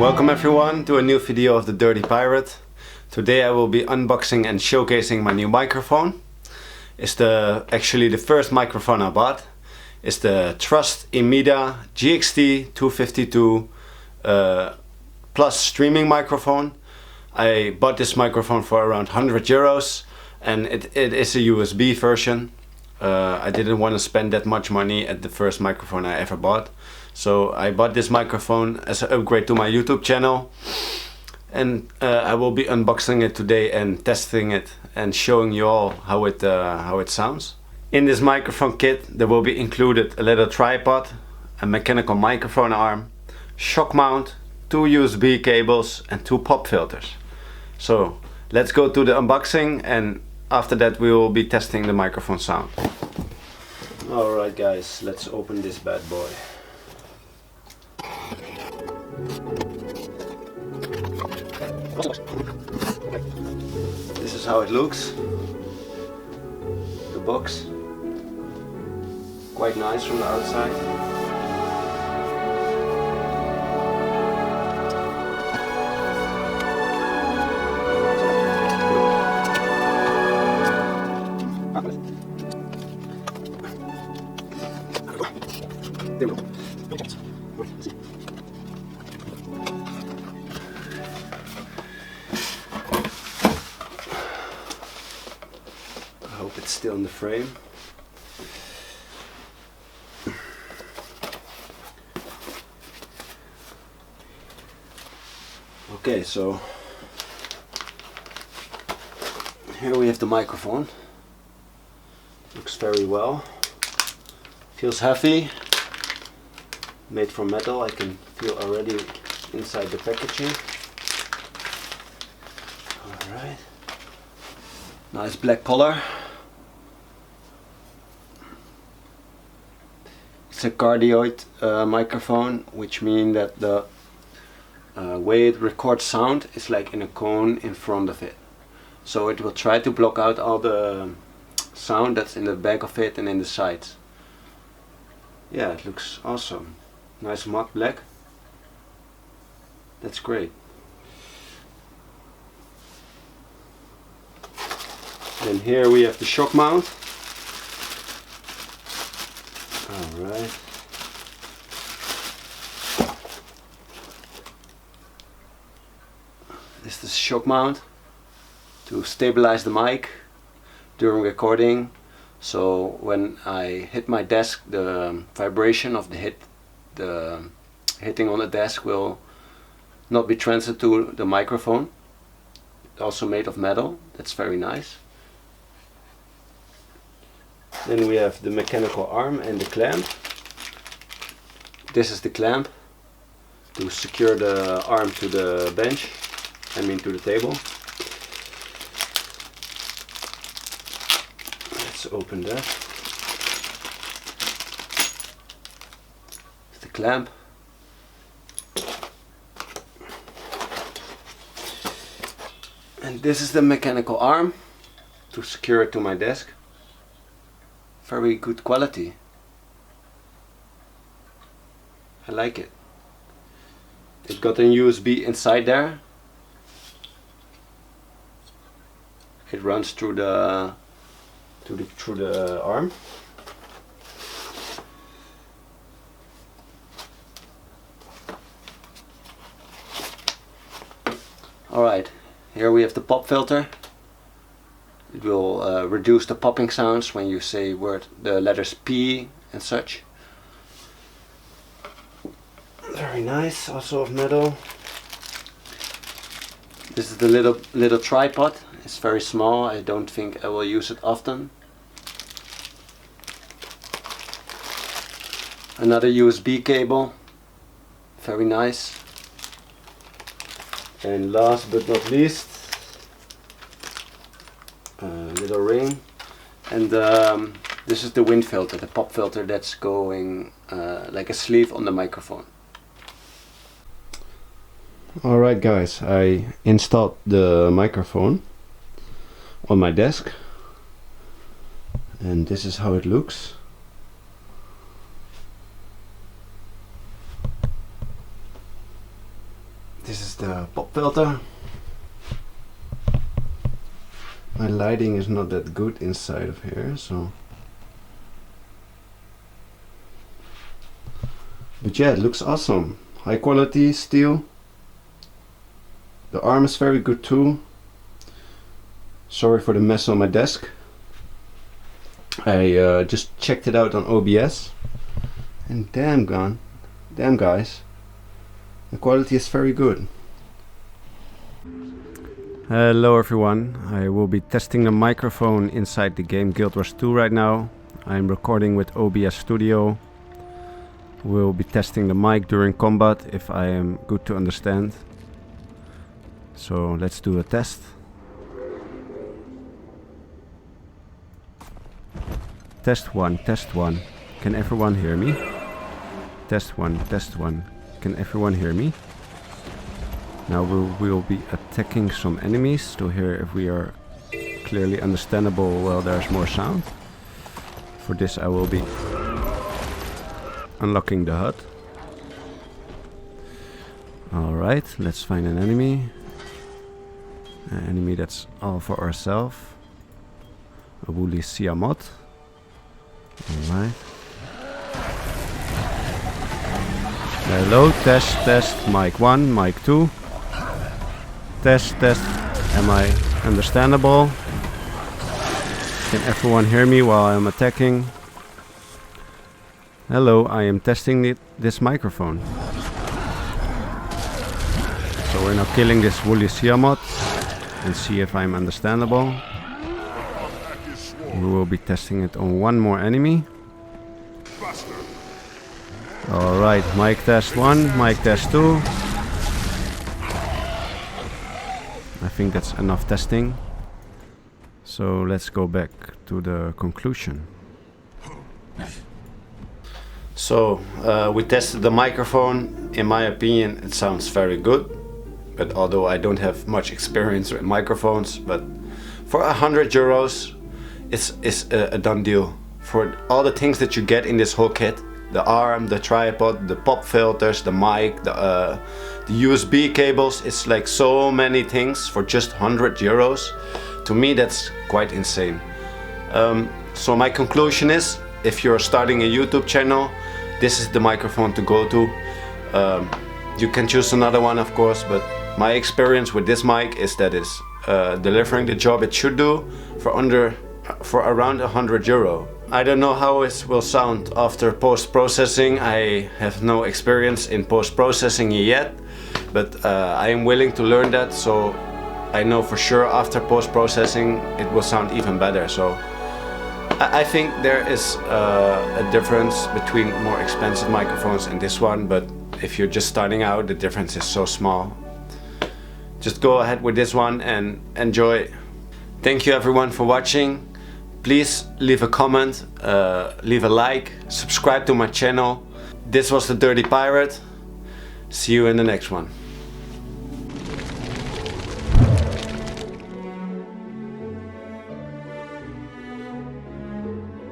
Welcome everyone to a new video of the Dirty Pirate. Today I will be unboxing and showcasing my new microphone. It's actually the first microphone I bought. It's the Trust Emita GXT 252 plus streaming microphone. I bought this microphone for around 100 euros and it is a USB version. I didn't want to spend that much money at the first microphone I ever bought. So I bought this microphone as an upgrade to my YouTube channel, and I will be unboxing it today and testing it and showing you all how it sounds. In this microphone kit there will be included a little tripod, a mechanical microphone arm, shock mount, 2 USB cables and 2 pop filters. So let's go to the unboxing, and after that we will be testing the microphone sound. Alright guys, let's open this bad boy. This is how it looks. The box. Quite nice from the outside. I hope it's still in the frame. Okay, so here we have the microphone. Looks very well. Feels heavy. Made from metal. I can feel already inside the packaging. Alright. Nice black color. It's a cardioid microphone, which means that the way it records sound is like in a cone in front of it. So it will try to block out all the sound that's in the back of it and in the sides. Yeah, it looks awesome. Nice matte black. That's great. And here we have the shock mount. Alright. This is the shock mount to stabilize the mic during recording. So when I hit my desk, the vibration of the hitting on the desk will not be transferred to the microphone. Also made of metal. That's very nice. Then we have the mechanical arm and the clamp. This is the clamp to secure the arm to the bench, I mean to the table. Let's open that. The clamp. And this is the mechanical arm to secure it to my desk. Very good quality. I like it. It got a USB inside there. It runs through the arm. Alright, here we have the pop filter. It will reduce the popping sounds when you say the letters P and such. Very nice, also of metal. This is the little tripod. It's very small. I don't think I will use it often. Another USB cable. Very nice. And last but not least, a little ring. And this is the wind filter, the pop filter that's going like a sleeve on the microphone. Alright guys, I installed the microphone on my desk and this is how it looks. pop filter. My lighting is not that good inside of here, so. But yeah, it looks awesome. High quality steel. The arm is very good too. Sorry for the mess on my desk. I just checked it out on OBS, and damn guys, the quality is very good. Hello everyone, I will be testing the microphone inside the game Guild Wars 2 right now. I'm recording with OBS Studio. We'll be testing the mic during combat if I am good to understand. So let's do a test. Test 1, test 1. Can everyone hear me? Test 1, test 1. Can everyone hear me? Now we'll be attacking some enemies to hear if we are clearly understandable while there's more sound. For this I will be unlocking the HUD. Alright, let's find an enemy. An enemy that's all for ourselves. A woolly Siamot. Alright. Hello, test, mic 1, mic 2. Test, am I understandable? Can everyone hear me while I'm attacking? Hello, I am testing this microphone. So we're now killing this woolly Siamot and see if I'm understandable. We will be testing it on one more enemy. Alright, mic test 1, mic test 2. I think that's enough testing. So let's go back to the conclusion. So we tested the microphone. In my opinion, it sounds very good. But although I don't have much experience with microphones, but for €100, it's a done deal. For all the things that you get in this whole kit, the arm, the tripod, the pop filters, the mic, the USB cables, it's like so many things for just €100. To me, that's quite insane. So my conclusion is, if you're starting a YouTube channel, this is the microphone to go to. You can choose another one, of course, but my experience with this mic is that it's delivering the job it should do for around €100. I don't know how it will sound after post-processing. I have no experience in post-processing yet, but I am willing to learn that, so I know for sure after post-processing it will sound even better. So I think there is a difference between more expensive microphones and this one, but if you're just starting out, the difference is so small. Just go ahead with this one and enjoy. Thank you everyone for watching. Please leave a comment, leave a like, subscribe to my channel. This was the Dirty Pirate. See you in the next one.